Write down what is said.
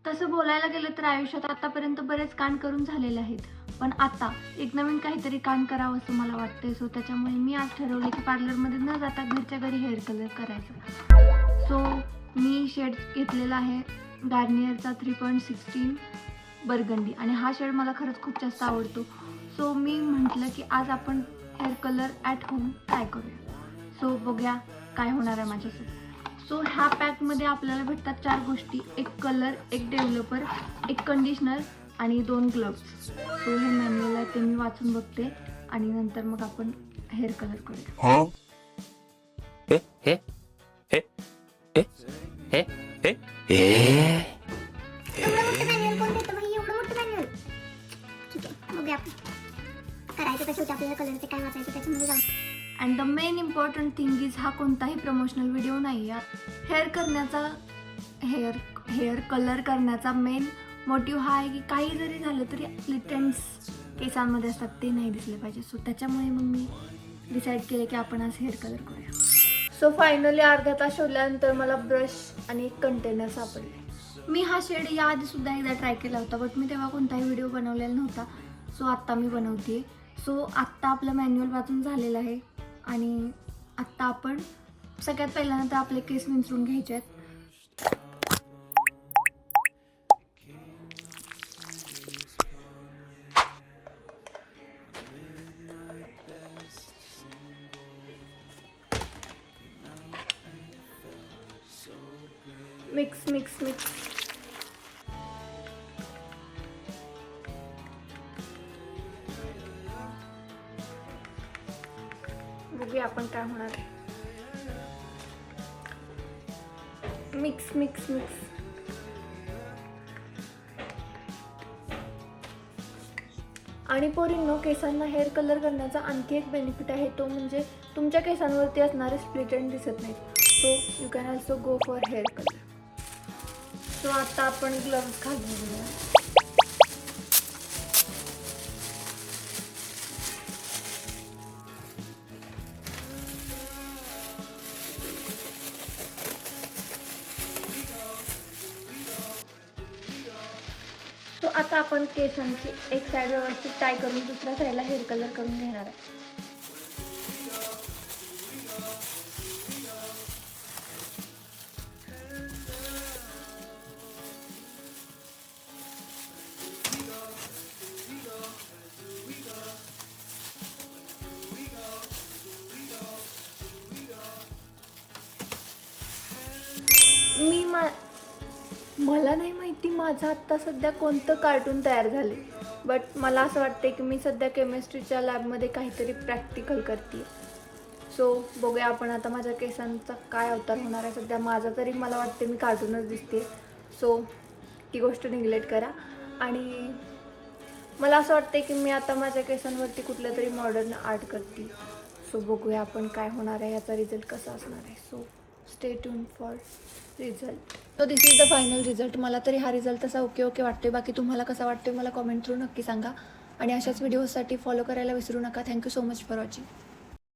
तसं बोलायला गेलं तर आयुष्यात आतापर्यंत बरेच कांड करून झालेले आहेत, पण आता एक नवीन काहीतरी कांड करावं असं मला वाटतंय. सो त्याच्यामुळे मी आज ठरवले की पार्लरमध्ये न जाता घरच्या घरी हेअर कलर करायचा. सो मी शेड घेतलेला आहे गार्नियरचा 3.16 बर्गंडी आणि हा शेड मला खरंच खूप जास्त आवडतो. सो मी म्हटलं की आज आपण hair colour at home try करूया. सो बघूया काय होणार आहे माझ्यासोबत. सो ह्या पॅकमध्ये आपल्याला भेटतात 4 गोष्टी, एक कलर, एक डेव्हलपर, एक कंडिशनर आणि 2 ग्लव्स. सो हे मॅन्युअल आहे ते मी वाचून बघते आणि नंतर मग आपण हेअर कलर करूया. And the main important thing is हा कोणताही प्रमोशनल व्हिडिओ नाही आहे. हेअर कलर करण्याचा मेन मोटिव्ह हा आहे की काही जरी झालं तरी आपले ट्रेंड्स केसांमध्ये असतात ते नाही दिसले पाहिजे. सो त्याच्यामुळे मग मी डिसाईड केलं की आपण आज हेअर कलर करूया. सो फायनली अर्धा तास शोधल्यानंतर मला ब्रश आणि एक कंटेनर सापडले. मी हा शेड याआधीसुद्धा एकदा ट्राय केला होता, बट मी तेव्हा कोणताही व्हिडिओ बनवलेला नव्हता. सो आत्ता मी बनवते. सो आत्ता आपलं मॅन्युअल वाचून झालेलं आहे आणि आत्ता आपण सगळ्यात पहिल्यांदा आपले केस विंचरून घ्यायचे आहेत. Mix mix mix. बघूया आपण काय होणार आहे. Mix mix mix. आणि पोरींनो, केसांना हेअर कलर करण्याचा आणखी एक बेनिफिट आहे, तो म्हणजे तुमच्या केसांवरती असणारे स्प्लिट एंड दिसत नाहीत. So you can also go for hair colour. So आता आपण ग्लव्स घालून घेऊया. सो आता आपण केसांची एक साईड व्यवस्थित टाय करून दुसऱ्या साईडला हेअर कलर करून घेणार आहे. मला नाही माहिती माझं आत्ता सध्या कोणतं कार्टून तयार झाले, बट मला असं वाटतं की मी सध्या केमिस्ट्रीच्या लॅबमध्ये काहीतरी प्रॅक्टिकल करते. सो बघूया आपण आता माझ्या केसांचा काय अवतार होणार आहे. सध्या माझा तरी मला वाटते मी कार्टूनच दिसते. सो ती गोष्ट निग्लेक्ट करा. आणि मला असं वाटतं की मी आता माझ्या केसांवरती कुठलं तरी मॉडर्न आर्ट करते. सो बघूया आपण काय होणार आहे, याचा रिझल्ट कसा असणार आहे. So stay tune for result. So this is the final result. मला तरी हा रिझल्ट तसा ओके वाटते. बाकी तुम्हाला कसा वाटते मला कॉमेंट थ्रू नक्की सांगा आणि अशाच व्हिडिओसाठी फॉलो करायला विसरू नका. Thank you so much for watching.